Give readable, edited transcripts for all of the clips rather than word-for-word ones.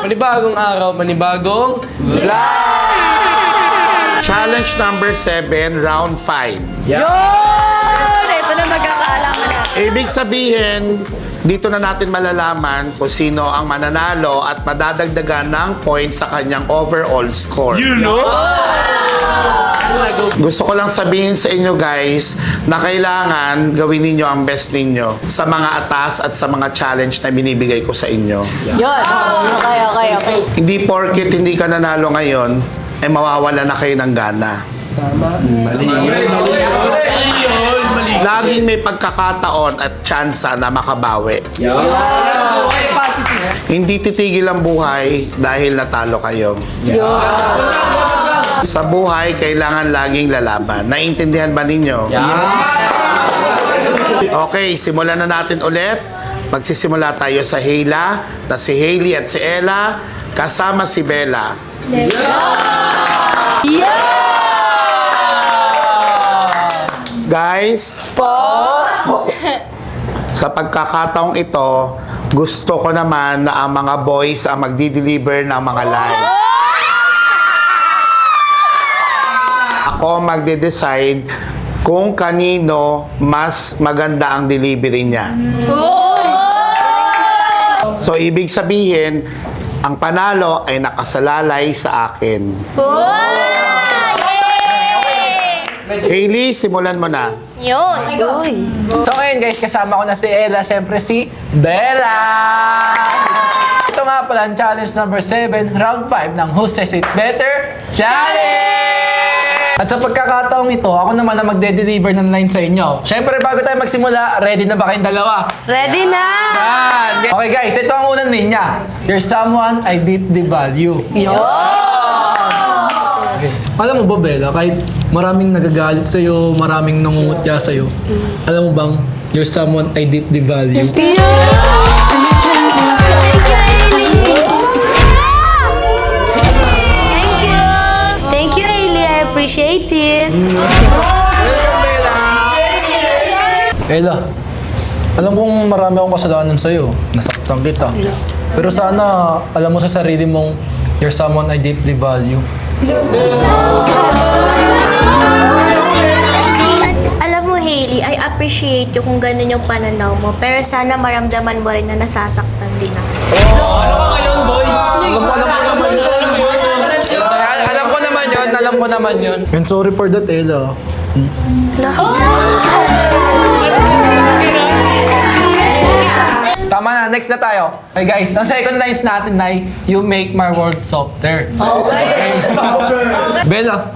Manibagong araw, manibagong vlog! Challenge number 7, round 5. Yun! Ito na magkakaalaman natin. Ibig sabihin, dito na natin malalaman kung sino ang mananalo at madadagdagan ng points sa kanyang overall score. You know? Gusto ko lang sabihin sa inyo guys na kailangan gawin ninyo ang best ninyo sa mga atas at sa mga challenge na binibigay ko sa inyo. Yun! Okay. Hindi porket hindi ka nanalo ngayon, ay mawawala na kayo ng gana. Mali. Laging may pagkakataon at tsansa na makabawi. Hindi titigil ang buhay dahil natalo kayo. Sa buhay, kailangan laging lalaban. Naiintindihan ba ninyo? Okay, simulan na natin ulit. Magsisimula tayo sa Heyla, na si Hailey at si Ella, kasama si Bella. Guys, sa pagkakataong ito, gusto ko naman na ang mga boys ang magdi-deliver ng mga line. Ako magde-decide kung kanino mas maganda ang delivery niya. So, ibig sabihin, ang panalo ay nakasalalay sa akin. Hailey, simulan mo na. So ngayon guys, kasama ko na si Ella, syempre si Bella! Ito nga pala ang challenge number 7, round 5 ng Who Says It Better Challenge! At sa pagkakataong ito, ako naman na magde-deliver ng line sa inyo. Syempre bago tayo magsimula, ready na ba kayong dalawa? Ready na! Yan! Okay guys, ito ang unang linya. You're someone I deeply value. Okay. Alam mo ba, Bella, kahit maraming nagagalit sa'yo, maraming nangungutya sa'yo, alam mo bang you're someone I deeply value? Thank you, Hailey. I appreciate it. Ella, alam kong marami akong kasalanan sa'yo. Nasaktan kita. Pero sana alam mo sa sarili mong you're someone I deeply value. Alam mo, Hailey, I appreciate you kung ganun yung pananaw mo. Pero sana maramdaman mo rin na nasasaktan din ako. Alam ko naman yun. And sorry for that, Ella. Tama na, next na tayo. Okay guys, ang second lines natin ay you make my world softer. Okay. Bella,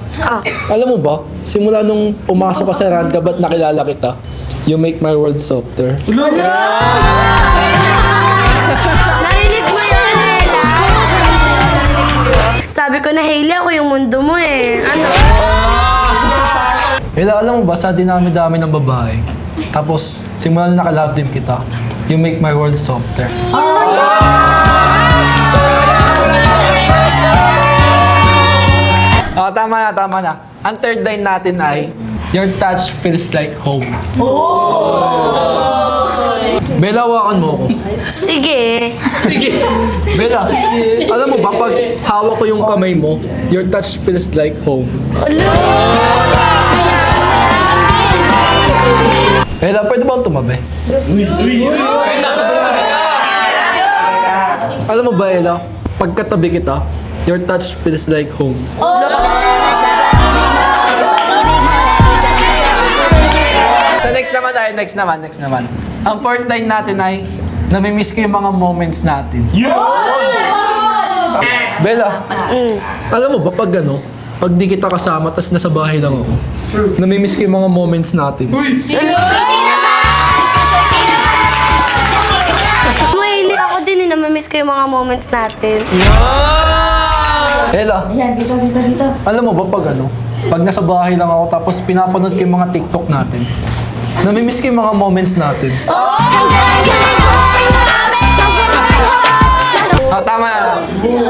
alam mo ba, simula nung pumasok ka sa Randka, ba't nakilala kita? You make my world softer. Narinig mo yun, Ella? Sabi ko na, Hailey, ako yung mundo mo eh. Ano? Bella, alam mo ba, sa dinami-dami ng babae, tapos simula nung nakalove team kita, you make my world softer. Oh, tama na. Ang third line natin ay, your touch feels like home. Bella, hawakan mo ako. Sige. Bella, alam mo ba, pag hawak ko yung kamay mo, your touch feels like home. Bella, pwede ba akong tumabi? Alam mo ba, Ella, pagkatabi kita, your touch feels like home. So next naman. Ang fourth line natin ay, namimiss ko yung mga moments natin. Bella, alam mo ba pag pag di kita kasama tas nasa bahay lang ako, namimiss ko yung mga moments natin. Hailey, ako din eh, namamiss ko yung mga moments natin. Ella, alam mo ba pag pag nasa bahay lang ako tapos pinapanood ko yung mga TikTok natin, namimiss ko yung mga moments natin. Oh, tama na.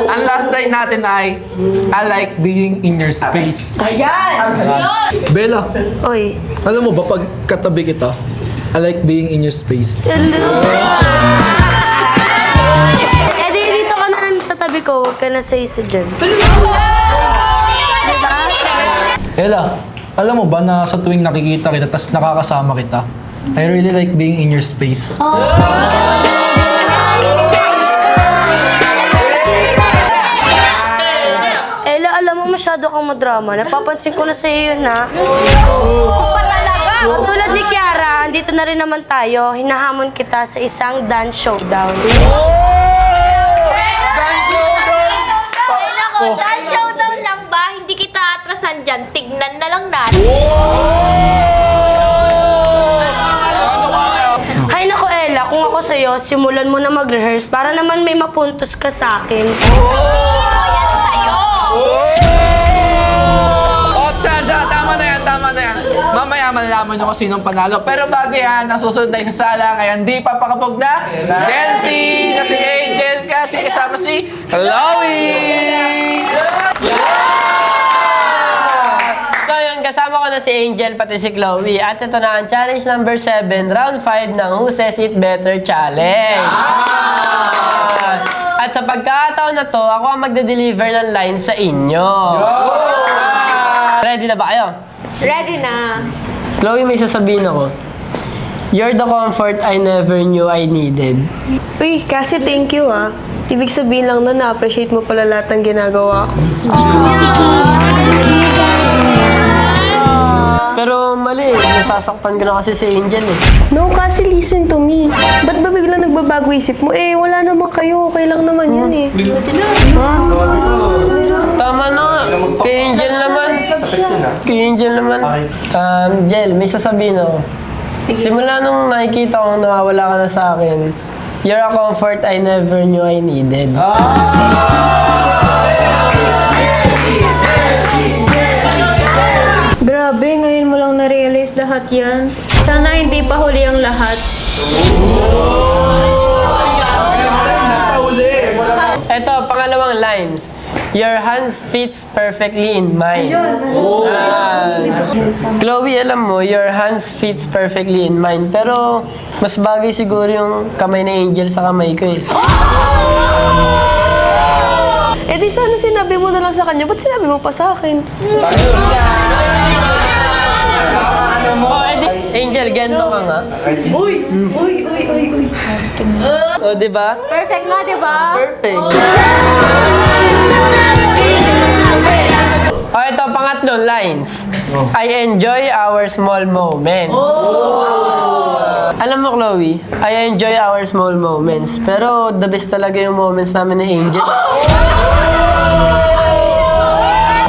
Ang last line natin ay, I like being in your space. Bella, Oy. alam mo ba pag katabi kita, I like being in your space. Eh, di, dito ka na sa tabi sabi ko, huwag ka na sa isa dyan. Ella, alam mo ba na sa tuwing nakikita kita tas nakakasama kita, I really like being in your space. Ella, alam mo masyado kang madrama. Napapansin ko na sa'yo yun, ha? Tulad ni Kiara, andito na rin naman tayo. Hinahamon kita sa isang dance showdown. Nako, dance showdown lang ba? Hindi kita atrasan dyan. Tignan na lang natin. Hay nako, Ella, kung ako sa'yo, simulan mo na mag-rehearse para naman may mapuntos ka sa akin. Yan sa'yo. Tama na yan. Mamaya malalaman nyo kung sinong panalo. Pero bago yan, ang susunod na isasala ngayon, di papakabog na Jency! Kasi Angel, kasi kasama si Chloe! So yun, kasama ko na si Angel pati si Chloe. At ito na ang challenge number 7, round 5 ng Who Says It Better Challenge. At sa pagkakataon na to, ako ang magde-deliver ng lines sa inyo. Ready na ba kayo? Ready na. Chloe, may sasabihin ako. You're the comfort I never knew I needed. Uy, kasi thank you, ah. Ibig sabihin lang na na-appreciate mo pala lahat ng ginagawa ko. Pero mali, nasasaktan ko na kasi si Angel eh. No, kasi listen to me. Ba't ba biglang nagbabago isip mo? Eh, wala naman kayo. Okay lang naman yun eh. Tama na nga. Kay Angel naman. Kay Angel naman. Jel, may sasabihin ako. Simula nung nakikita kong nawawala ka na sa akin, you're a comfort I never knew I needed. Grabe, ngayon mo lang na-realize lahat yan. Sana hindi pa huli ang lahat. Ito, pangalawang lines. Your hands fits perfectly in mine. Chloe, alam mo, your hands fits perfectly in mine. Pero, mas bagay siguro yung kamay ni Angel sa kamay ko eh. Eh di sana sinabi mo na lang sa kanya. Ba't sinabi mo pa sa akin? Angel, ganito ka nga. Uy! O, diba? Perfect nga, di ba? Perfect. O, ito, pangatlong lines. I enjoy our small moments. Alam mo, Chloe, I enjoy our small moments. Pero the best talaga yung moments namin ni Angel.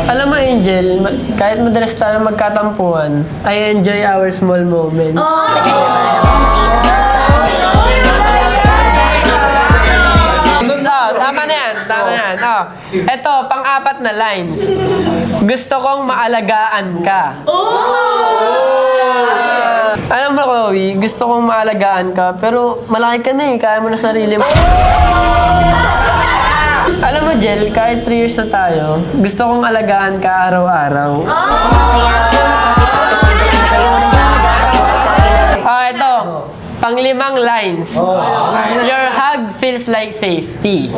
Alam mo, Angel, kahit madalas tayo magkatampuhan, I enjoy our small moments. Tama na yan. Ito, pang-apat na lines. Gusto kong maalagaan ka. Alam mo, Chloe, gusto kong maalagaan ka, pero malaki ka na eh, kaya mo na sarili mo. Alam mo, Jel, kahit 3 years na tayo, gusto kong alagaan ka araw-araw. Ito. Pang-5 lines. Your hug feels like safety.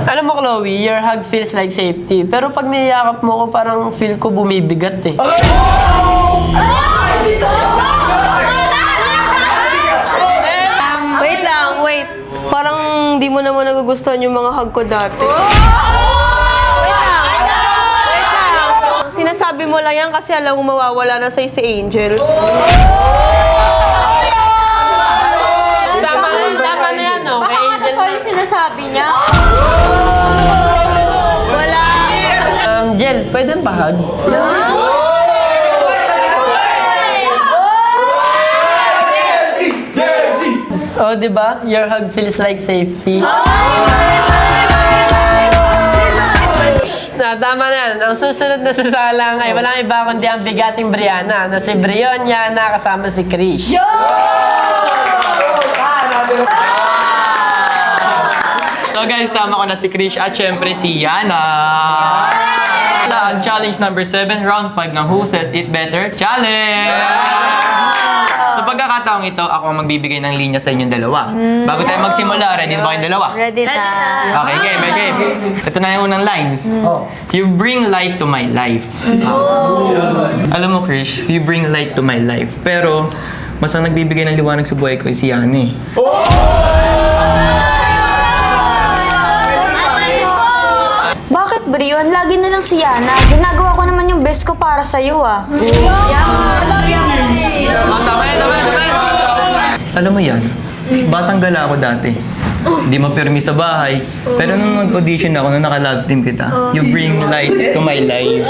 Alam mo, Chloe, your hug feels like safety. Pero pag niyakap mo ko, parang feel ko bumibigat eh. Wait. Parang di mo naman nagugustuhan yung mga hug ko dati. Sinasabi mo lang yan kasi alam mo mawawala na sa'yo si Angel. Tama na yan, no? Kay Angel Ito yung sinasabi niya. Wala. Jel, pwede ba hug? Oh, di ba? Your hug feels like safety. Tama na yan. Ang susunod na sasalang ay walang iba kundi ang bigating Brianna na si Brion Yana kasama si Krish. So guys, sama ko na si Krish at syempre si Yana. Ang challenge number 7, round 5 ng Who Says It Better Challenge! Sa pagkakataon pagkakataong ito, ako ang magbibigay ng linya sa inyong dalawa. Bago tayo magsimula, ready na ba kayong dalawa? Ready na. Okay, game. Ito na yung unang lines. You bring light to my life. Alam mo, Krish, you bring light to my life. Pero, mas ang nagbibigay ng liwanag sa buhay ko ay si Yana eh. Bakit, Brion? Lagi na lang si Yana. Ginagawa ko naman yung best ko para sa'yo, ah. Tama yan. Alam mo yan, batang gala ako dati. Hindi mapirmi sa bahay. Pero nung nag-audition ako, nung naka-love team kita, you bring light to my life.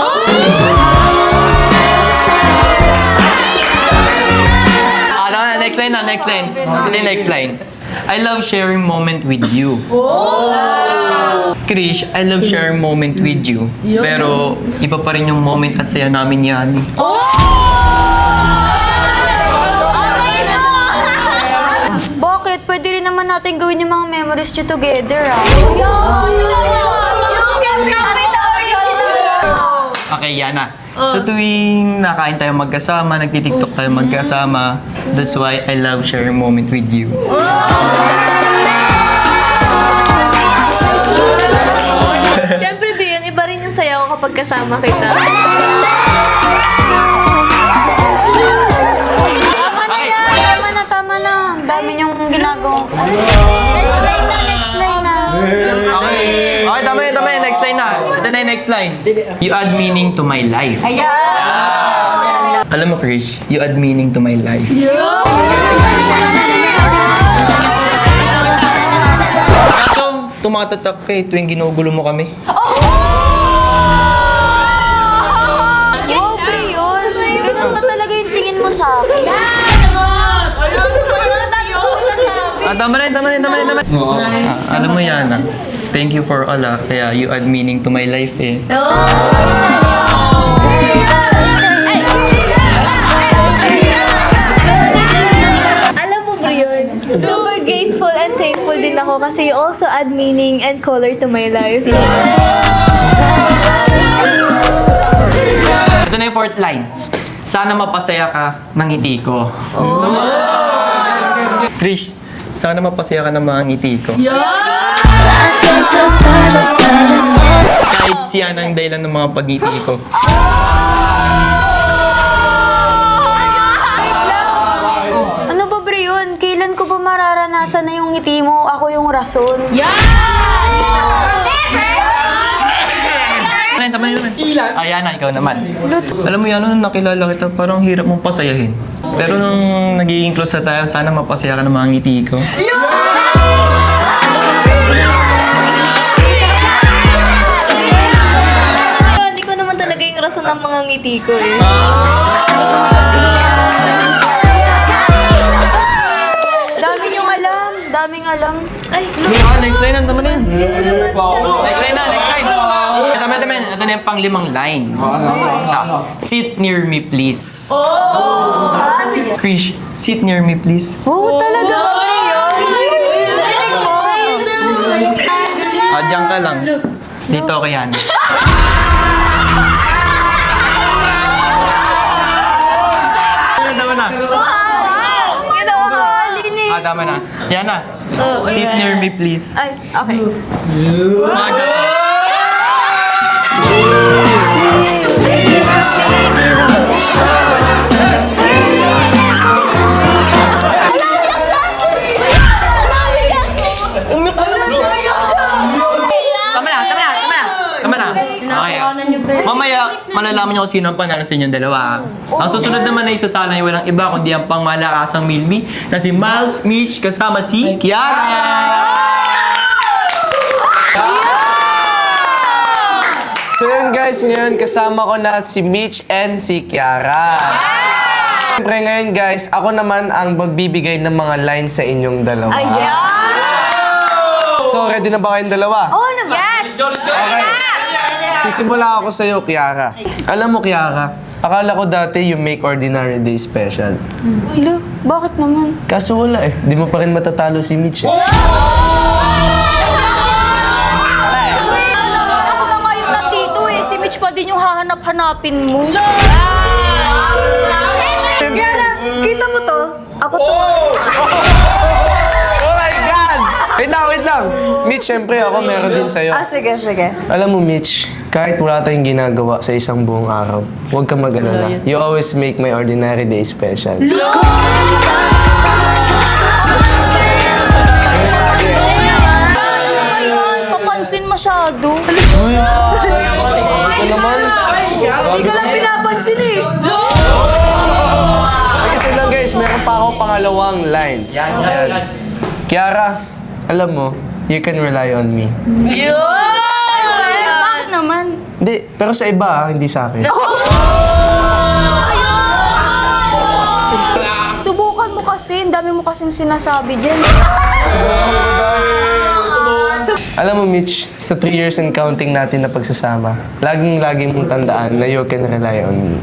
Next line. Ito yung next line. I love sharing moment with you. Krish, I love sharing moment with you. Pero iba pa rin yung moment at saya namin yan. Bakit? Pwede rin naman natin gawin yung mga memories nyo together, ah. Okay, Yana. So tuwing nakain tayo magkasama, nagtitiktok tayo magkasama, that's why I love sharing moment with you. Siyempre, Brian, iba rin yung saya ko kapag kasama kita. Tama na. Ang dami niyong ginagawa. Next line na. Okay, tama yun. Next line na. Ito na yung next line. You add meaning to my life. Alam mo, Krish, you add meaning to my life. Kaso, tumatatak ka tuwing ginugulo mo kami. Wow, Brion. Ganun ba talaga yung tingin mo sa akin? Tama na. Alam mo yan, thank you for all, kaya you add meaning to my life eh. Alam mo, Brion, super grateful and thankful din ako kasi you also add meaning and color to my life. Ito na yung fourth line. Sana mapasaya ka ng ngiti ko. Krish, sana mapasaya ka ng mga ngiti ko. Kahit siya ang dahilan ng mga pagngiti ko. Ano ba, Brion? Kailan ko ba mararanasan na yung ngiti mo? Ako yung rason. Tama naman. Ayan na, ikaw naman. Alam mo yan, nung nakilala kita, parang hirap mong pasayahin. Pero nung nagiging close na tayo, sana mapasaya ka ng mga ngiti ko. Hindi ko naman talaga yung rason ng mga ngiti ko eh. Daming alam. Ay, Next line, tama na yan. Next line. Tama. Ito na yung pang-limang line. Sit near me, please. Krish, sit near me, please. Talaga ba, Brion? Galing mo. Diyan ka lang. Dito ka yan. Tama na. Tama na. Yan na. Sit near me, please. ay, okay. Tama na. Okay. Mamaya, malalaman niyo kung sino ang panalo sa inyong dalawa. Ang susunod naman na isasala niyo walang iba kundi ang pangmalakasang Milmi na si Miles Mitch kasama si Kiara. So yun guys, ngayon kasama ko na si Mitch and si Kiara. Siyempre ngayon guys, ako naman ang magbibigay ng mga lines sa inyong dalawa. So ready na ba kayong dalawa? Oo naman. Yes! Sisimula ako sa'yo, Kiara. Alam mo, Kiara, akala ko dati you make ordinary day special. Hello, bakit naman? Kaso wala eh. Di mo pa rin matatalo si Mitch eh. Ako na nga yung nandito eh. Si Mitch pa din yung hahanap-hanapin mo. Kiara, kita mo to? Ako to. Oh my God! Wait lang. Mitch, syempre ako meron din sa'yo. Sige. Alam mo, Mitch, kahit wala tayong ginagawa sa isang buong araw, huwag kang mag-alala. You always make my ordinary day special. Papansin masyado. Ito naman. Hindi ko lang pinapansin eh. Kasi lang guys, meron pa ako pangalawang lines. Ayan. Kiara, alam mo, you can rely on me. Bakit naman? Hindi, pero sa iba hindi sa akin. Subukan mo kasi. Ang dami mo kasing sinasabi dyan. Alam mo, Mitch, sa 3 years and counting natin na pagsasama, laging mong tandaan na you can rely on me.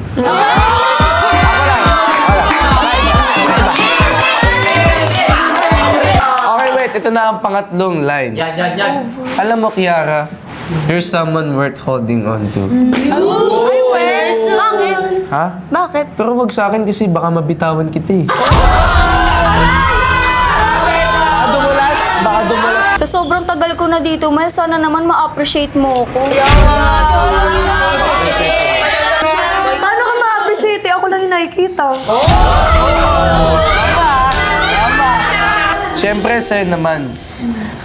Okay, wait. Ito na ang pangatlong lines. Yan. Alam mo, Kiara, you're someone worth holding on to. Bakit? Ha? Bakit? Pero wag sa akin kasi baka mabitawan kita eh. Baka dumulas. Sa sobrang tagal ko na dito, Miles, sana naman ma-appreciate mo ako. Paano ka ma-appreciate? Ako lang yung nakikita. Siyempre, sa'yo naman.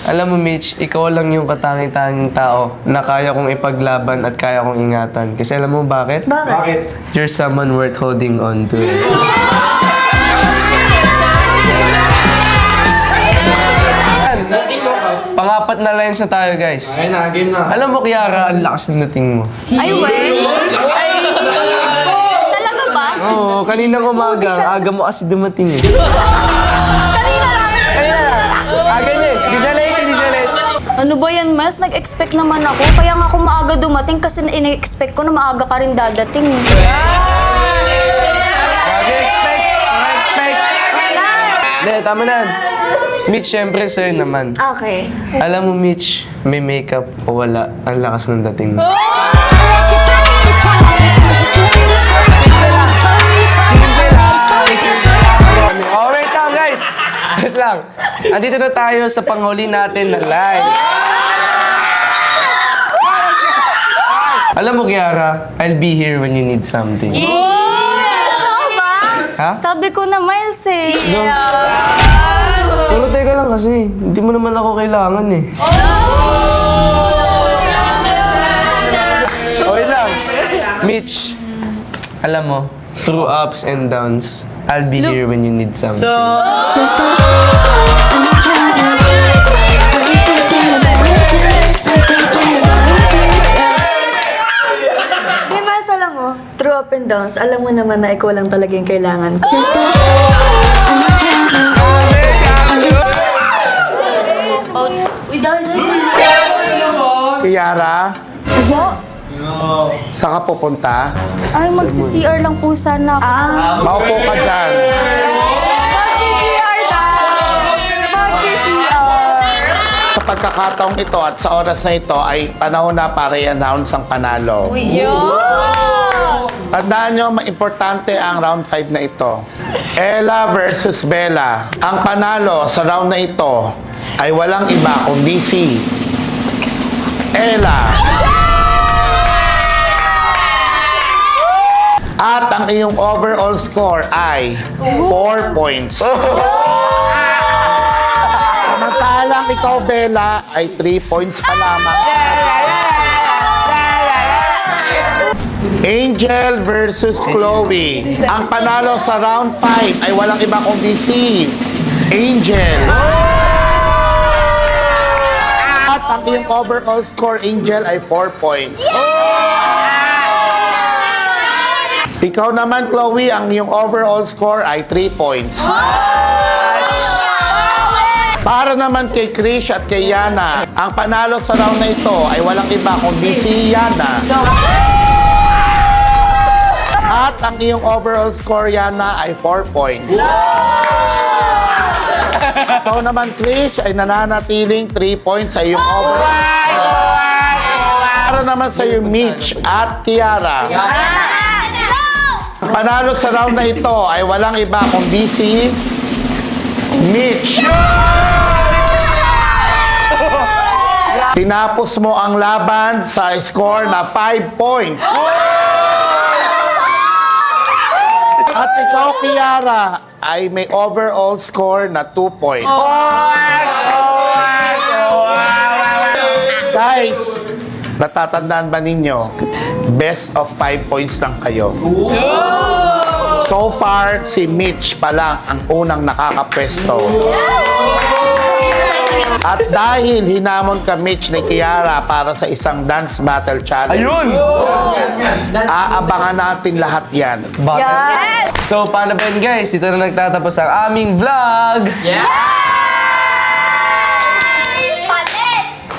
Alam mo, Mitch, ikaw lang yung katanging-tanging tao na kaya kong ipaglaban at kaya kong ingatan. Kasi alam mo bakit? Bakit? You're someone worth holding on to. Pangapat na lines na tayo, guys. Ayun na, game na. Alam mo, Kiara, ang lakas ng dating mo. Ay, talaga ba? Oo, kaninang umaga, ang aga mo kasi dumating eh. Kanina lang. Aga niya, hindi siya late. Ano ba yan, Miles? Nag-expect naman ako. Kaya nga ako maaga dumating kasi ina-expect ko na maaga ka rin dadating. Expect. Hindi, tama na. Mitch, syempre sa'yo naman. Okay. Alam mo, Mitch, may makeup o wala, ang lakas ng dating mo. Oh, wait lang, guys. Wait lang. Andito na tayo sa panghuli natin na live. Alam mo, Kiara, I'll be here when you need something. Ano ba? Ha? Sabi ko na, Miles eh. Pero teka lang kasi, hindi mo naman ako kailangan eh. Okay lang. Mitch, alam mo, through ups and downs, I'll be here when you need something. Di Miles, alam mo, through up and downs, alam mo naman na ikaw lang talaga yung kailangan ko. Kiara? Saan ka pupunta? Ay, magsi-CR lang po sana ako. Maupo ka dyan. Sa pagkakataong ito at sa oras na ito ay panahon na para i-announce ang panalo. Tandaan nyo, importante ang round 5 na ito. Ella versus Bella. Ang panalo sa round na ito ay walang iba kundi si Ella. At ang iyong overall score ay 4 points. Samantalang ikaw, Bella, ay 3 points pa lamang. Angel versus Chloe. Ang panalo sa round 5 ay walang iba kundi si Angel. At ang iyong overall score, Angel, ay 4 points. Ikaw naman, Chloe, ang iyong overall score ay 3 points. Para naman kay Krish at kay Yana, ang panalo sa round na ito ay walang iba kundi si Yana. At ang iyong overall score, Yana, ay 4 points. Ikaw naman, Krish, ay nananatiling 3 points sa iyong overall score. Para naman sa iyo, Mitch at Kiara. Ang panalo sa round na ito ay walang iba kundi si Mitch. Tinapos mo ang laban sa score na 5 points. At ikaw, Kiara, ay may overall score na 2 points. Guys, natatandaan ba ninyo? Best of 5 points lang kayo. So far, si Mitch pa lang ang unang nakakapwesto. At dahil hinamon ka Mitch ni Kiara para sa isang dance battle challenge. Ayun! Aabangan natin lahat yan. So, paano ba yun guys? Dito na nagtatapos ang aming vlog. Yeah!